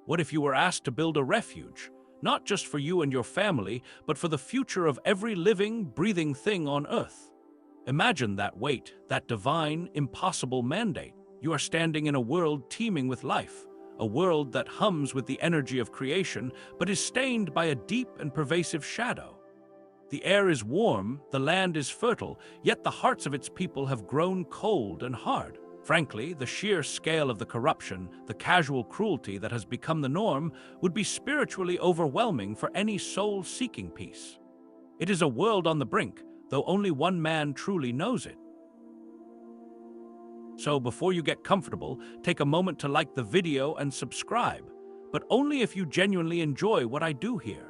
What if you were asked to build a refuge, not just for you and your family, but for the future of every living, breathing thing on Earth? Imagine that weight, that divine, impossible mandate. You are standing in a world teeming with life, a world that hums with the energy of creation, but is stained by a deep and pervasive shadow. The air is warm, the land is fertile, yet the hearts of its people have grown cold and hard. Frankly, the sheer scale of the corruption, the casual cruelty that has become the norm, would be spiritually overwhelming for any soul seeking peace. It is a world on the brink, though only one man truly knows it. So before you get comfortable, take a moment to like the video and subscribe, but only if you genuinely enjoy what I do here.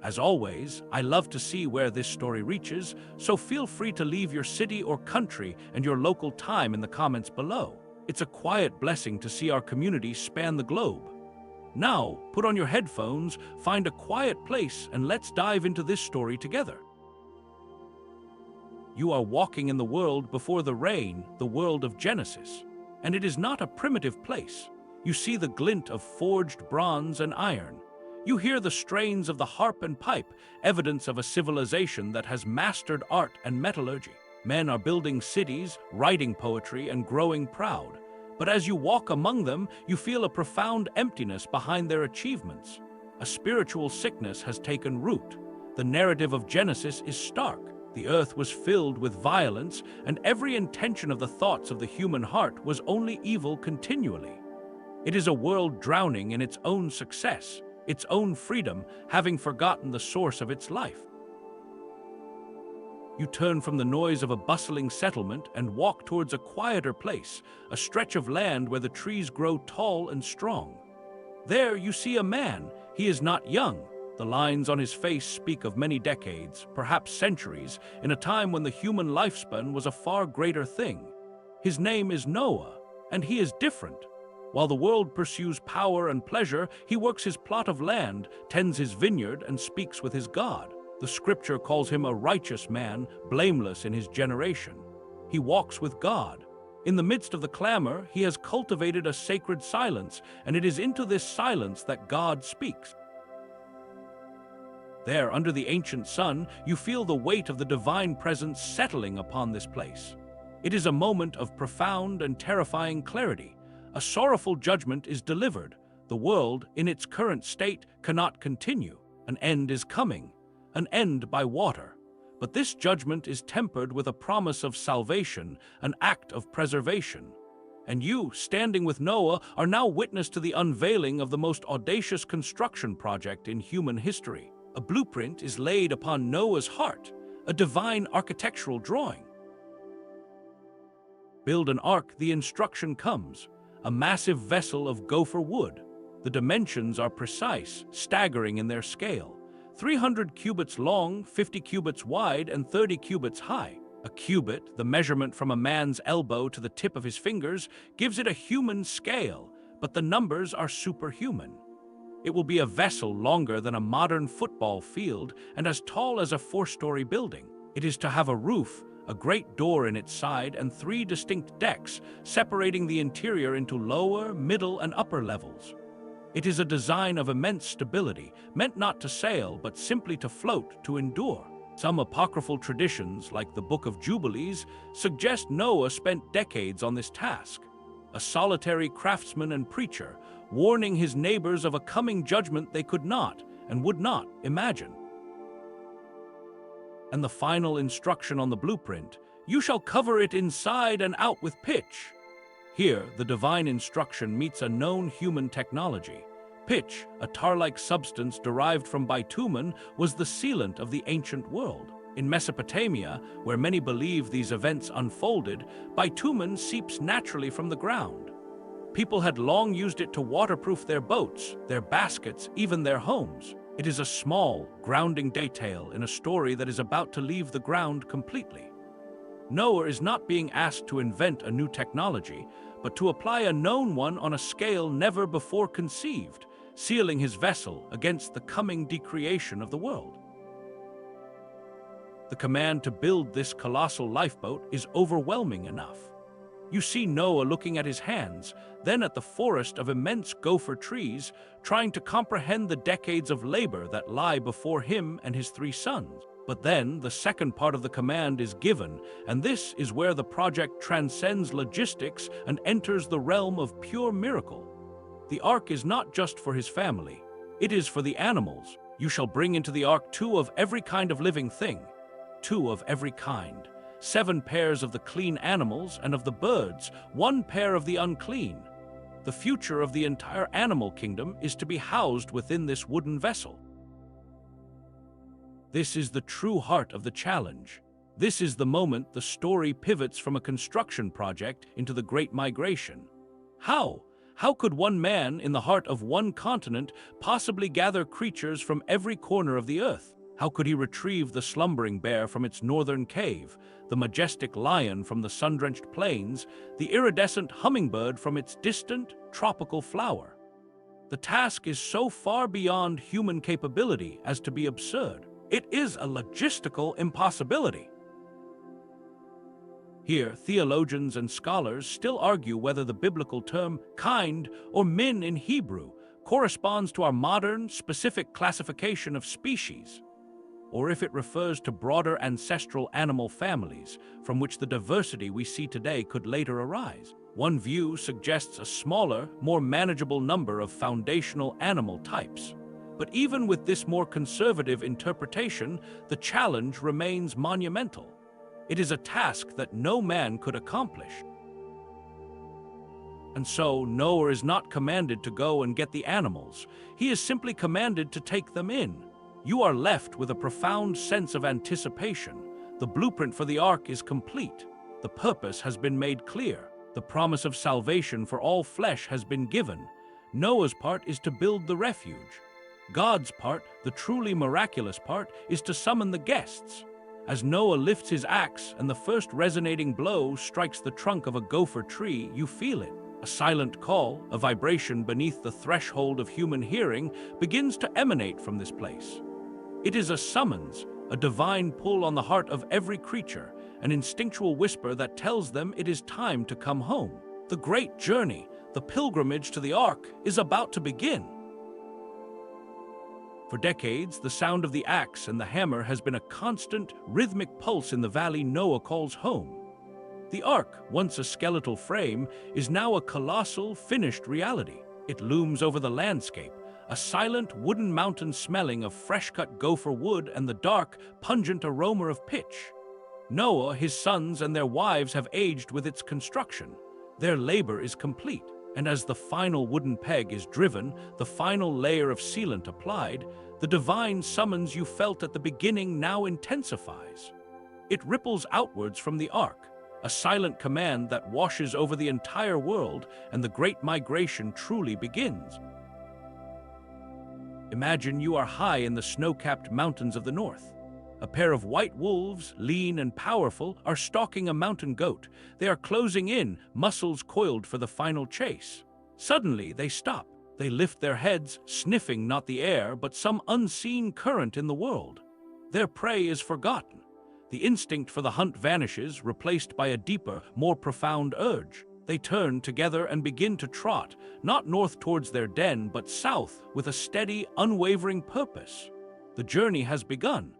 As always, I love to see where this story reaches, so feel free to leave your city or country and your local time in the comments below. It's a quiet blessing to see our community span the globe. Now, put on your headphones, find a quiet place, and let's dive into this story together. You are walking in the world before the rain, the world of Genesis. And it is not a primitive place. You see the glint of forged bronze and iron. You hear the strains of the harp and pipe, evidence of a civilization that has mastered art and metallurgy. Men are building cities, writing poetry, and growing proud. But as you walk among them, you feel a profound emptiness behind their achievements. A spiritual sickness has taken root. The narrative of Genesis is stark. The earth was filled with violence, and every intention of the thoughts of the human heart was only evil continually. It is a world drowning in its own success, its own freedom, having forgotten the source of its life. You turn from the noise of a bustling settlement and walk towards a quieter place, a stretch of land where the trees grow tall and strong. There you see a man. He is not young. The lines on his face speak of many decades, perhaps centuries, in a time when the human lifespan was a far greater thing. His name is Noah, and he is different. While the world pursues power and pleasure, he works his plot of land, tends his vineyard, and speaks with his God. The scripture calls him a righteous man, blameless in his generation. He walks with God. In the midst of the clamor, he has cultivated a sacred silence, and it is into this silence that God speaks. There, under the ancient sun, you feel the weight of the divine presence settling upon this place. It is a moment of profound and terrifying clarity. A sorrowful judgment is delivered. The world, in its current state, cannot continue. An end is coming, an end by water. But this judgment is tempered with a promise of salvation, an act of preservation. And you, standing with Noah, are now witness to the unveiling of the most audacious construction project in human history. A blueprint is laid upon Noah's heart, a divine architectural drawing. Build an ark, the instruction comes. A massive vessel of gopher wood. The dimensions are precise, staggering in their scale. 300 cubits long, 50 cubits wide, and 30 cubits high. A cubit, the measurement from a man's elbow to the tip of his fingers, gives it a human scale, but the numbers are superhuman. It will be a vessel longer than a modern football field and as tall as a 4-story building. It is to have a roof, a great door in its side, and 3 distinct decks, separating the interior into lower, middle, and upper levels. It is a design of immense stability, meant not to sail, but simply to float, to endure. Some apocryphal traditions, like the Book of Jubilees, suggest Noah spent decades on this task. A solitary craftsman and preacher, warning his neighbors of a coming judgment they could not and would not imagine. And the final instruction on the blueprint, "You shall cover it inside and out with pitch." Here, the divine instruction meets a known human technology. Pitch, a tar-like substance derived from bitumen, was the sealant of the ancient world. In Mesopotamia, where many believe these events unfolded, bitumen seeps naturally from the ground. People had long used it to waterproof their boats, their baskets, even their homes. It is a small, grounding detail in a story that is about to leave the ground completely. Noah is not being asked to invent a new technology, but to apply a known one on a scale never before conceived, sealing his vessel against the coming decreation of the world. The command to build this colossal lifeboat is overwhelming enough. You see Noah looking at his hands, then at the forest of immense gopher trees, trying to comprehend the decades of labor that lie before him and his 3 sons. But then the second part of the command is given, and this is where the project transcends logistics and enters the realm of pure miracle. The ark is not just for his family, it is for the animals. You shall bring into the ark 2 of every kind of living thing, 2 of every kind, 7 pairs of the clean animals and of the birds, 1 pair of the unclean. The future of the entire animal kingdom is to be housed within this wooden vessel. This is the true heart of the challenge. This is the moment the story pivots from a construction project into the Great Migration. How? How could one man in the heart of one continent possibly gather creatures from every corner of the earth? How could he retrieve the slumbering bear from its northern cave, the majestic lion from the sun-drenched plains, the iridescent hummingbird from its distant tropical flower? The task is so far beyond human capability as to be absurd. It is a logistical impossibility. Here, theologians and scholars still argue whether the biblical term kind or min in Hebrew corresponds to our modern, specific classification of species, or if it refers to broader ancestral animal families from which the diversity we see today could later arise. One view suggests a smaller, more manageable number of foundational animal types. But even with this more conservative interpretation, the challenge remains monumental. It is a task that no man could accomplish. And so, Noah is not commanded to go and get the animals. He is simply commanded to take them in. You are left with a profound sense of anticipation. The blueprint for the ark is complete. The purpose has been made clear. The promise of salvation for all flesh has been given. Noah's part is to build the refuge. God's part, the truly miraculous part, is to summon the guests. As Noah lifts his axe and the first resonating blow strikes the trunk of a gopher tree, you feel it. A silent call, a vibration beneath the threshold of human hearing, begins to emanate from this place. It is a summons, a divine pull on the heart of every creature, an instinctual whisper that tells them it is time to come home. The great journey, the pilgrimage to the ark, is about to begin. For decades, the sound of the axe and the hammer has been a constant, rhythmic pulse in the valley Noah calls home. The ark, once a skeletal frame, is now a colossal, finished reality. It looms over the landscape, a silent wooden mountain smelling of fresh-cut gopher wood and the dark, pungent aroma of pitch. Noah, his sons, and their wives have aged with its construction. Their labor is complete, and as the final wooden peg is driven, the final layer of sealant applied, the divine summons you felt at the beginning now intensifies. It ripples outwards from the ark, a silent command that washes over the entire world, and the Great Migration truly begins. Imagine you are high in the snow-capped mountains of the north. A pair of white wolves, lean and powerful, are stalking a mountain goat. They are closing in, muscles coiled for the final chase. Suddenly, they stop. They lift their heads, sniffing not the air, but some unseen current in the world. Their prey is forgotten. The instinct for the hunt vanishes, replaced by a deeper, more profound urge. They turn together and begin to trot, not north towards their den, but south with a steady, unwavering purpose. The journey has begun.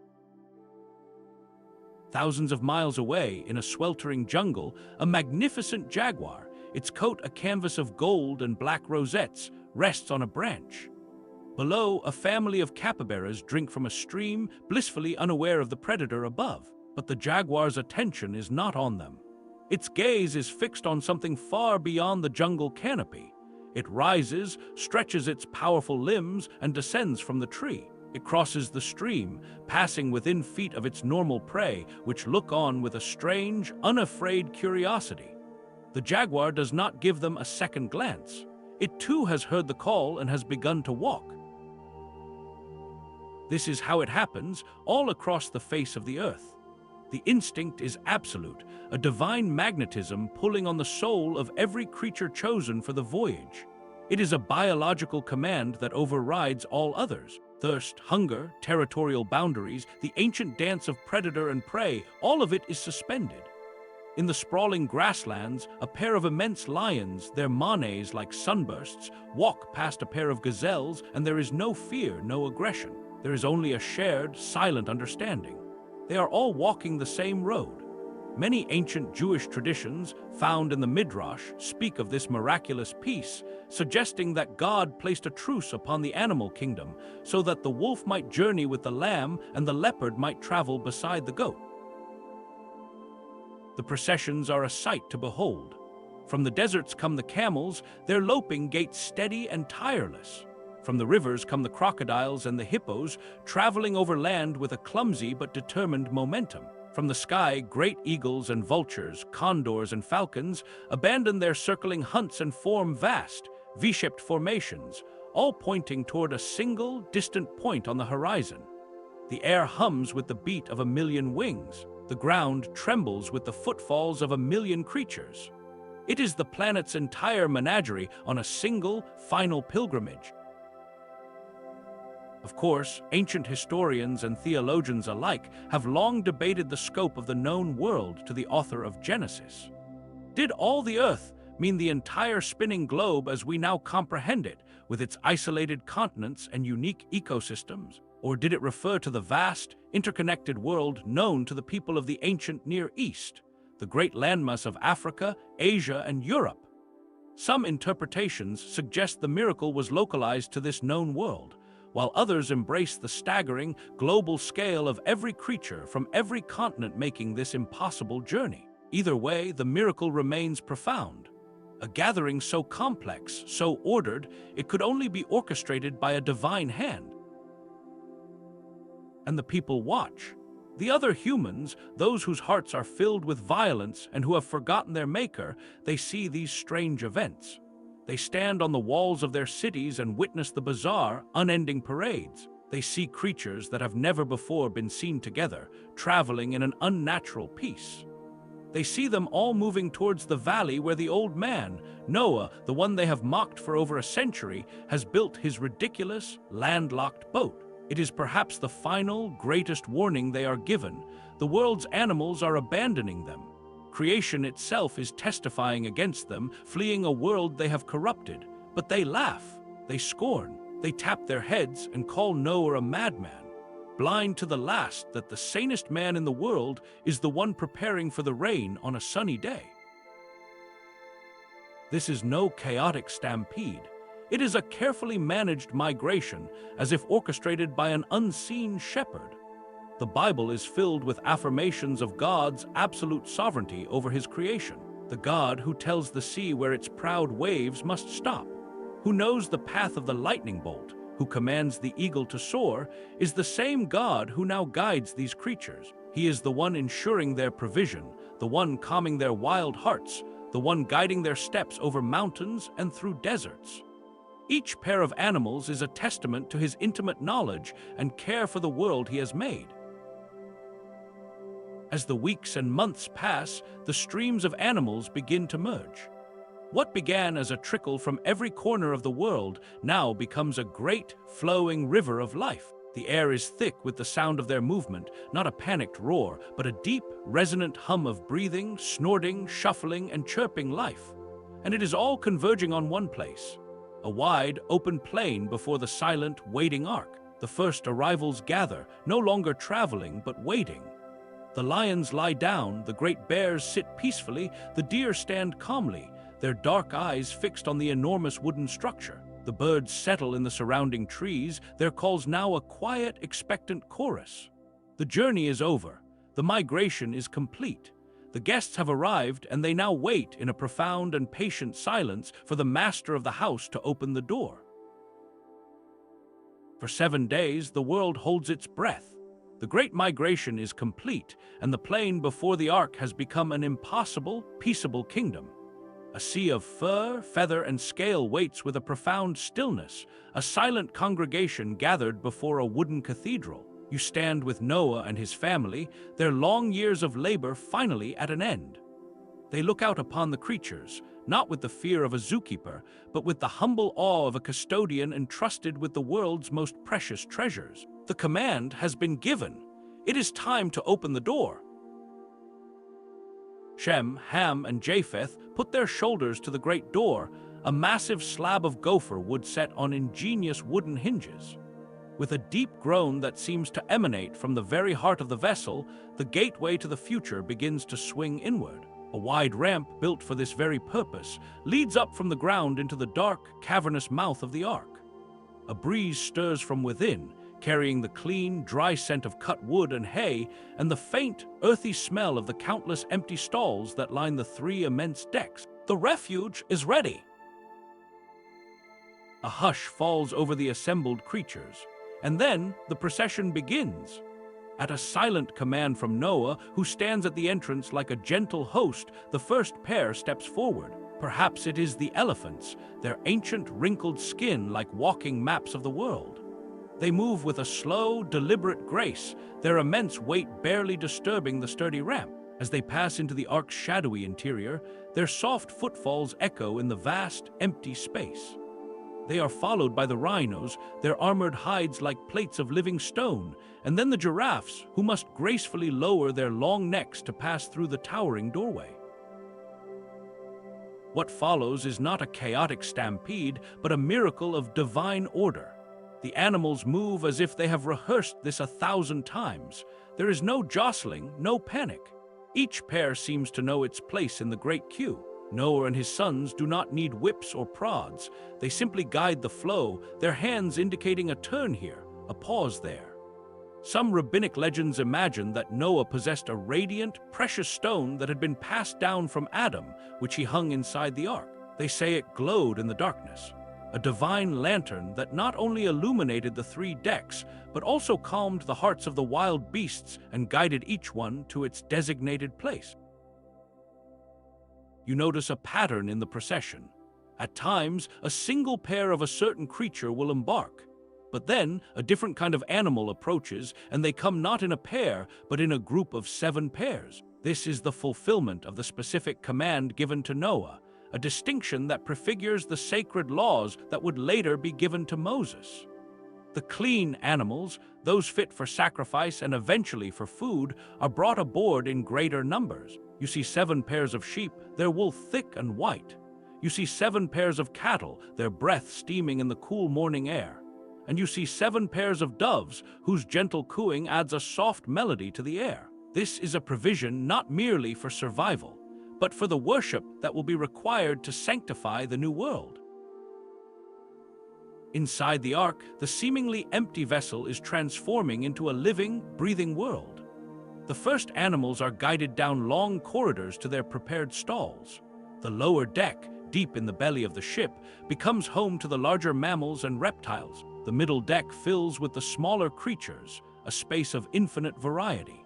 Thousands of miles away, in a sweltering jungle, a magnificent jaguar, its coat a canvas of gold and black rosettes, rests on a branch. Below, a family of capybaras drink from a stream, blissfully unaware of the predator above. But the jaguar's attention is not on them. Its gaze is fixed on something far beyond the jungle canopy. It rises, stretches its powerful limbs, and descends from the tree. It crosses the stream, passing within feet of its normal prey, which look on with a strange, unafraid curiosity. The jaguar does not give them a second glance. It too has heard the call and has begun to walk. This is how it happens all across the face of the earth. The instinct is absolute, a divine magnetism pulling on the soul of every creature chosen for the voyage. It is a biological command that overrides all others. Thirst, hunger, territorial boundaries, the ancient dance of predator and prey, all of it is suspended. In the sprawling grasslands, a pair of immense lions, their manes like sunbursts, walk past a pair of gazelles, and there is no fear, no aggression. There is only a shared, silent understanding. They are all walking the same road. Many ancient Jewish traditions found in the Midrash speak of this miraculous peace, suggesting that God placed a truce upon the animal kingdom so that the wolf might journey with the lamb and the leopard might travel beside the goat. The processions are a sight to behold. From the deserts come the camels, their loping gait steady and tireless. From the rivers come the crocodiles and the hippos, traveling over land with a clumsy but determined momentum. From the sky, great eagles and vultures, condors and falcons abandon their circling hunts and form vast, V-shaped formations, all pointing toward a single, distant point on the horizon. The air hums with the beat of a million wings. The ground trembles with the footfalls of a million creatures. It is the planet's entire menagerie on a single, final pilgrimage. Of course, ancient historians and theologians alike have long debated the scope of the known world to the author of Genesis. Did all the earth mean the entire spinning globe as we now comprehend it, with its isolated continents and unique ecosystems? Or did it refer to the vast, interconnected world known to the people of the ancient Near East, the great landmass of Africa, Asia, and Europe? Some interpretations suggest the miracle was localized to this known world, while others embrace the staggering, global scale of every creature from every continent making this impossible journey. Either way, the miracle remains profound. A gathering so complex, so ordered, it could only be orchestrated by a divine hand. And the people watch. The other humans, those whose hearts are filled with violence and who have forgotten their maker, they see these strange events. They stand on the walls of their cities and witness the bizarre, unending parades. They see creatures that have never before been seen together, traveling in an unnatural peace. They see them all moving towards the valley where the old man, Noah, the one they have mocked for over a century, has built his ridiculous, landlocked boat. It is perhaps the final, greatest warning they are given. The world's animals are abandoning them. Creation itself is testifying against them, fleeing a world they have corrupted. But they laugh, they scorn, they tap their heads and call Noah a madman, blind to the last that the sanest man in the world is the one preparing for the rain on a sunny day. This is no chaotic stampede. It is a carefully managed migration, as if orchestrated by an unseen shepherd. The Bible is filled with affirmations of God's absolute sovereignty over his creation. The God who tells the sea where its proud waves must stop, who knows the path of the lightning bolt, who commands the eagle to soar, is the same God who now guides these creatures. He is the one ensuring their provision, the one calming their wild hearts, the one guiding their steps over mountains and through deserts. Each pair of animals is a testament to his intimate knowledge and care for the world he has made. As the weeks and months pass, the streams of animals begin to merge. What began as a trickle from every corner of the world now becomes a great, flowing river of life. The air is thick with the sound of their movement, not a panicked roar, but a deep, resonant hum of breathing, snorting, shuffling, and chirping life. And it is all converging on one place, a wide, open plain before the silent, waiting ark. The first arrivals gather, no longer traveling, but waiting. The lions lie down, the great bears sit peacefully, the deer stand calmly, their dark eyes fixed on the enormous wooden structure. The birds settle in the surrounding trees, their calls now a quiet, expectant chorus. The journey is over. The migration is complete. The guests have arrived, and they now wait in a profound and patient silence for the master of the house to open the door. For 7 days, the world holds its breath. The great migration is complete, and the plain before the ark has become an impossible, peaceable kingdom. A sea of fur, feather, and scale waits with a profound stillness, a silent congregation gathered before a wooden cathedral. You stand with Noah and his family, their long years of labor finally at an end. They look out upon the creatures, not with the fear of a zookeeper, but with the humble awe of a custodian entrusted with the world's most precious treasures. The command has been given. It is time to open the door. Shem, Ham, and Japheth put their shoulders to the great door, a massive slab of gopher wood set on ingenious wooden hinges. With a deep groan that seems to emanate from the very heart of the vessel, the gateway to the future begins to swing inward. A wide ramp built for this very purpose leads up from the ground into the dark, cavernous mouth of the ark. A breeze stirs from within, carrying the clean, dry scent of cut wood and hay and the faint, earthy smell of the countless empty stalls that line the three immense decks. The refuge is ready. A hush falls over the assembled creatures, and then the procession begins. At a silent command from Noah, who stands at the entrance like a gentle host, the first pair steps forward. Perhaps it is the elephants, their ancient, wrinkled skin like walking maps of the world. They move with a slow, deliberate grace, their immense weight barely disturbing the sturdy ramp. As they pass into the ark's shadowy interior, their soft footfalls echo in the vast, empty space. They are followed by the rhinos, their armored hides like plates of living stone, and then the giraffes, who must gracefully lower their long necks to pass through the towering doorway. What follows is not a chaotic stampede, but a miracle of divine order. The animals move as if they have rehearsed this 1,000 times. There is no jostling, no panic. Each pair seems to know its place in the great queue. Noah and his sons do not need whips or prods. They simply guide the flow, their hands indicating a turn here, a pause there. Some rabbinic legends imagine that Noah possessed a radiant, precious stone that had been passed down from Adam, which he hung inside the ark. They say it glowed in the darkness. A divine lantern that not only illuminated the three decks, but also calmed the hearts of the wild beasts and guided each one to its designated place. You notice a pattern in the procession. At times, a single pair of a certain creature will embark. But then, a different kind of animal approaches, and they come not in a pair, but in a group of 7 pairs. This is the fulfillment of the specific command given to Noah, a distinction that prefigures the sacred laws that would later be given to Moses. The clean animals, those fit for sacrifice and eventually for food, are brought aboard in greater numbers. You see 7 pairs of sheep, their wool thick and white. You see 7 pairs of cattle, their breath steaming in the cool morning air. And you see 7 pairs of doves, whose gentle cooing adds a soft melody to the air. This is a provision not merely for survival, but for the worship that will be required to sanctify the new world. Inside the ark, the seemingly empty vessel is transforming into a living, breathing world. The first animals are guided down long corridors to their prepared stalls. The lower deck, deep in the belly of the ship, becomes home to the larger mammals and reptiles. The middle deck fills with the smaller creatures, a space of infinite variety.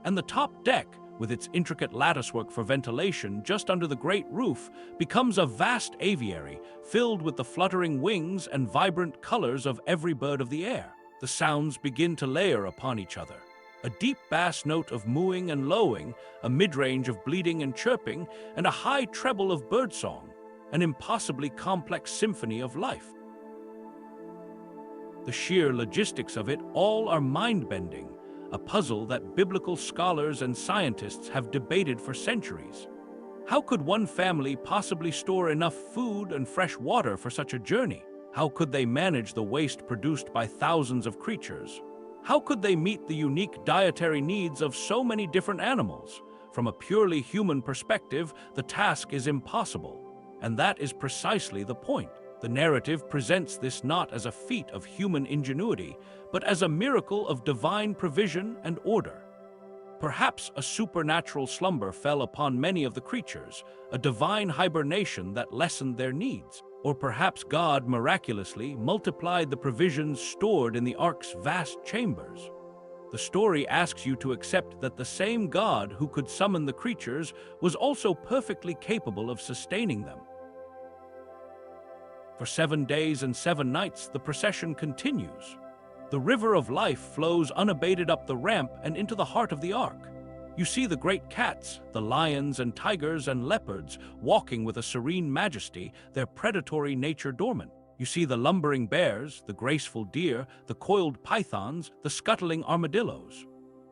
And the top deck, with its intricate latticework for ventilation just under the great roof, becomes a vast aviary filled with the fluttering wings and vibrant colors of every bird of the air. The sounds begin to layer upon each other. A deep bass note of mooing and lowing, a mid-range of bleating and chirping, and a high treble of birdsong, an impossibly complex symphony of life. The sheer logistics of it all are mind-bending, a puzzle that biblical scholars and scientists have debated for centuries. How could one family possibly store enough food and fresh water for such a journey? How could they manage the waste produced by thousands of creatures? How could they meet the unique dietary needs of so many different animals? From a purely human perspective, the task is impossible. And that is precisely the point. The narrative presents this not as a feat of human ingenuity, but as a miracle of divine provision and order. Perhaps a supernatural slumber fell upon many of the creatures, a divine hibernation that lessened their needs. Or perhaps God miraculously multiplied the provisions stored in the ark's vast chambers. The story asks you to accept that the same God who could summon the creatures was also perfectly capable of sustaining them. For 7 days and 7 nights, the procession continues. The river of life flows unabated up the ramp and into the heart of the ark. You see the great cats, the lions and tigers and leopards, walking with a serene majesty, their predatory nature dormant. You see the lumbering bears, the graceful deer, the coiled pythons, the scuttling armadillos.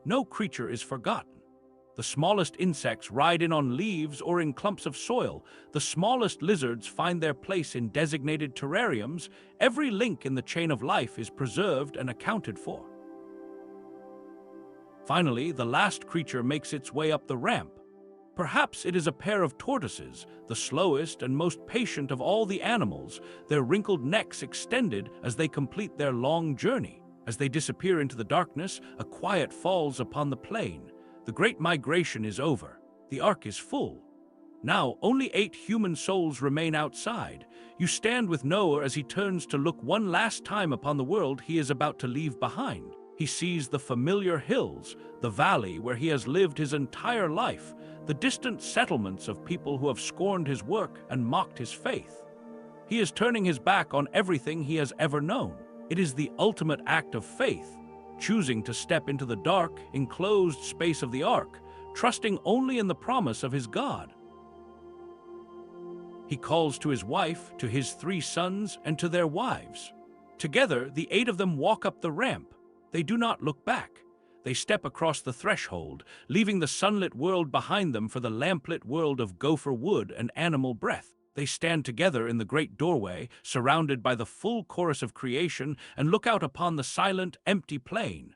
No creature is forgotten. The smallest insects ride in on leaves or in clumps of soil. The smallest lizards find their place in designated terrariums. Every link in the chain of life is preserved and accounted for. Finally, the last creature makes its way up the ramp. Perhaps it is a pair of tortoises, the slowest and most patient of all the animals, their wrinkled necks extended as they complete their long journey. As they disappear into the darkness, a quiet falls upon the plain. The great migration is over. The ark is full. Now, only 8 human souls remain outside. You stand with Noah as he turns to look one last time upon the world he is about to leave behind. He sees the familiar hills, the valley where he has lived his entire life, the distant settlements of people who have scorned his work and mocked his faith. He is turning his back on everything he has ever known. It is the ultimate act of faith, choosing to step into the dark, enclosed space of the ark, trusting only in the promise of his God. He calls to his wife, to his 3 sons, and to their wives. Together, the 8 of them walk up the ramp. They do not look back. They step across the threshold, leaving the sunlit world behind them for the lamplit world of gopher wood and animal breath. They stand together in the great doorway, surrounded by the full chorus of creation, and look out upon the silent, empty plain.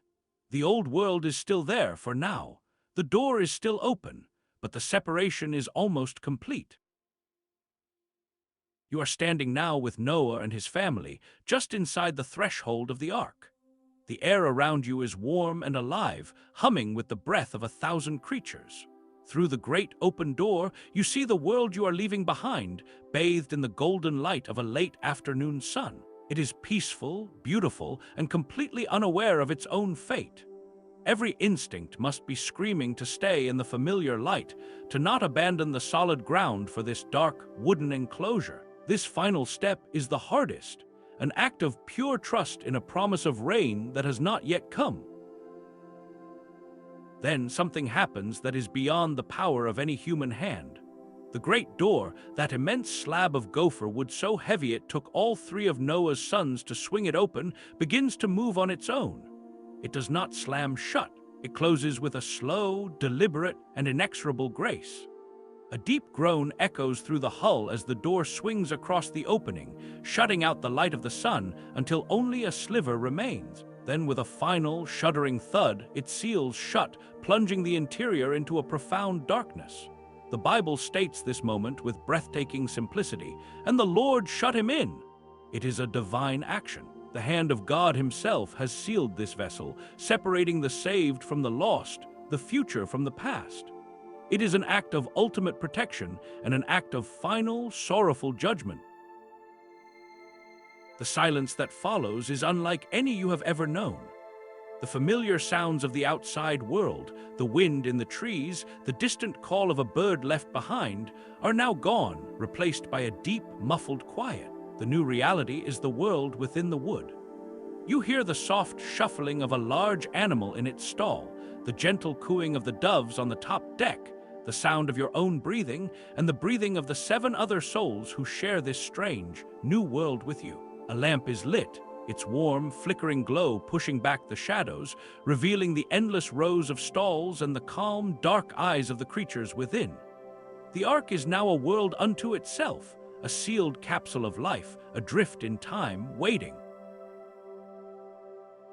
The old world is still there for now. The door is still open, but the separation is almost complete. You are standing now with Noah and his family, just inside the threshold of the ark. The air around you is warm and alive, humming with the breath of 1,000 creatures. Through the great open door, you see the world you are leaving behind, bathed in the golden light of a late afternoon sun. It is peaceful, beautiful, and completely unaware of its own fate. Every instinct must be screaming to stay in the familiar light, to not abandon the solid ground for this dark, wooden enclosure. This final step is the hardest, an act of pure trust in a promise of rain that has not yet come. Then something happens that is beyond the power of any human hand. The great door, that immense slab of gopher wood so heavy it took all 3 of Noah's sons to swing it open, begins to move on its own. It does not slam shut. It closes with a slow, deliberate, and inexorable grace. A deep groan echoes through the hull as the door swings across the opening, shutting out the light of the sun until only a sliver remains. Then, with a final, shuddering thud, it seals shut, plunging the interior into a profound darkness. The Bible states this moment with breathtaking simplicity, "And the Lord shut him in." It is a divine action. The hand of God himself has sealed this vessel, separating the saved from the lost, the future from the past. It is an act of ultimate protection and an act of final, sorrowful judgment. The silence that follows is unlike any you have ever known. The familiar sounds of the outside world, the wind in the trees, the distant call of a bird left behind, are now gone, replaced by a deep, muffled quiet. The new reality is the world within the wood. You hear the soft shuffling of a large animal in its stall, the gentle cooing of the doves on the top deck, the sound of your own breathing, and the breathing of the 7 other souls who share this strange, new world with you. A lamp is lit, its warm, flickering glow pushing back the shadows, revealing the endless rows of stalls and the calm, dark eyes of the creatures within. The ark is now a world unto itself, a sealed capsule of life, adrift in time, waiting.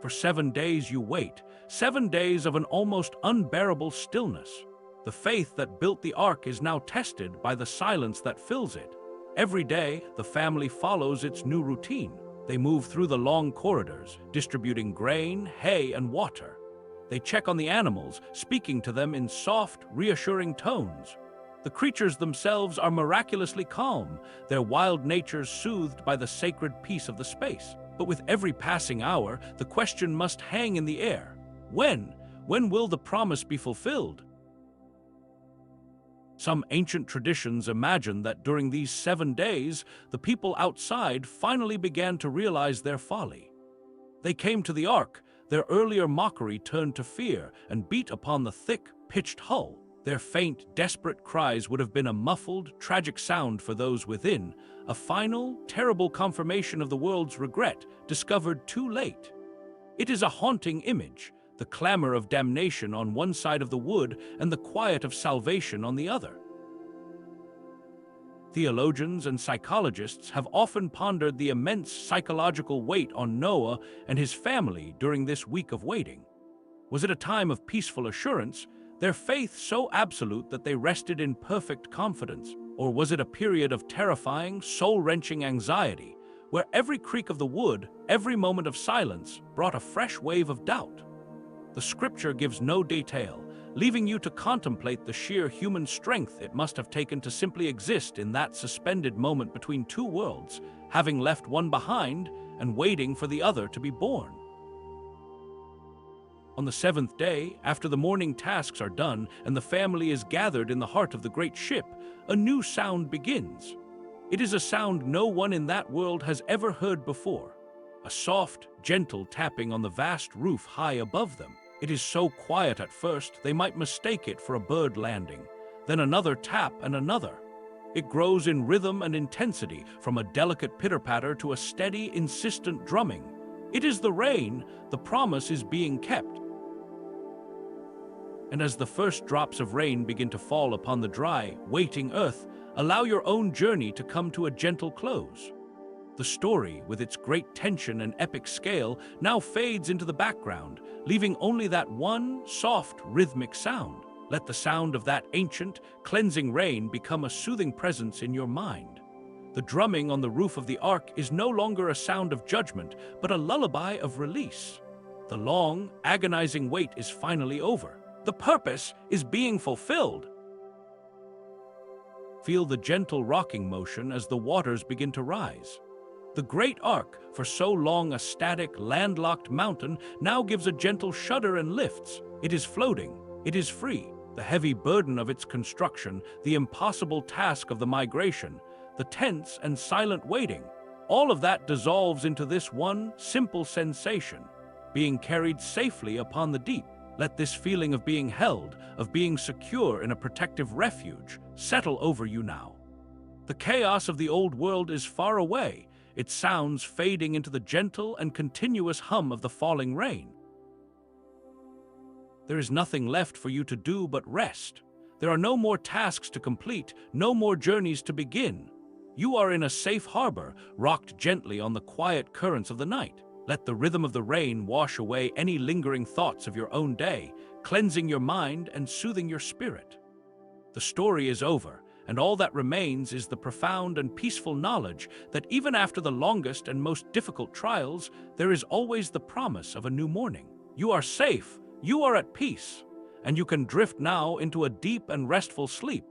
For 7 days you wait, 7 days of an almost unbearable stillness. The faith that built the ark is now tested by the silence that fills it. Every day, the family follows its new routine. They move through the long corridors, distributing grain, hay, and water. They check on the animals, speaking to them in soft, reassuring tones. The creatures themselves are miraculously calm, their wild natures soothed by the sacred peace of the space. But with every passing hour, the question must hang in the air. When? When will the promise be fulfilled? Some ancient traditions imagine that during these 7 days, the people outside finally began to realize their folly. They came to the ark, their earlier mockery turned to fear and beat upon the thick, pitched hull. Their faint, desperate cries would have been a muffled, tragic sound for those within, a final, terrible confirmation of the world's regret, discovered too late. It is a haunting image, the clamor of damnation on one side of the wood and the quiet of salvation on the other. Theologians and psychologists have often pondered the immense psychological weight on Noah and his family during this week of waiting. Was it a time of peaceful assurance, their faith so absolute that they rested in perfect confidence? Or was it a period of terrifying, soul-wrenching anxiety, where every creak of the wood, every moment of silence, brought a fresh wave of doubt? The scripture gives no detail, leaving you to contemplate the sheer human strength it must have taken to simply exist in that suspended moment between two worlds, having left one behind and waiting for the other to be born. On the seventh day, after the morning tasks are done and the family is gathered in the heart of the great ship, a new sound begins. It is a sound no one in that world has ever heard before. A soft, gentle tapping on the vast roof high above them. It is so quiet at first they might mistake it for a bird landing. Then another tap and another. It grows in rhythm and intensity, from a delicate pitter-patter to a steady, insistent drumming. It is the rain, the promise is being kept. And as the first drops of rain begin to fall upon the dry, waiting earth, allow your own journey to come to a gentle close. The story, with its great tension and epic scale, now fades into the background, leaving only that one soft, rhythmic sound. Let the sound of that ancient, cleansing rain become a soothing presence in your mind. The drumming on the roof of the ark is no longer a sound of judgment, but a lullaby of release. The long, agonizing wait is finally over. The purpose is being fulfilled. Feel the gentle rocking motion as the waters begin to rise. The great ark, for so long a static, landlocked mountain, now gives a gentle shudder and lifts. It is floating. It is free. The heavy burden of its construction, the impossible task of the migration, the tense and silent waiting, all of that dissolves into this one simple sensation, being carried safely upon the deep. Let this feeling of being held, of being secure in a protective refuge, settle over you now. The chaos of the old world is far away, its sounds fading into the gentle and continuous hum of the falling rain. There is nothing left for you to do but rest. There are no more tasks to complete, no more journeys to begin. You are in a safe harbor, rocked gently on the quiet currents of the night. Let the rhythm of the rain wash away any lingering thoughts of your own day, cleansing your mind and soothing your spirit. The story is over, and all that remains is the profound and peaceful knowledge that even after the longest and most difficult trials, there is always the promise of a new morning. You are safe, you are at peace, and you can drift now into a deep and restful sleep,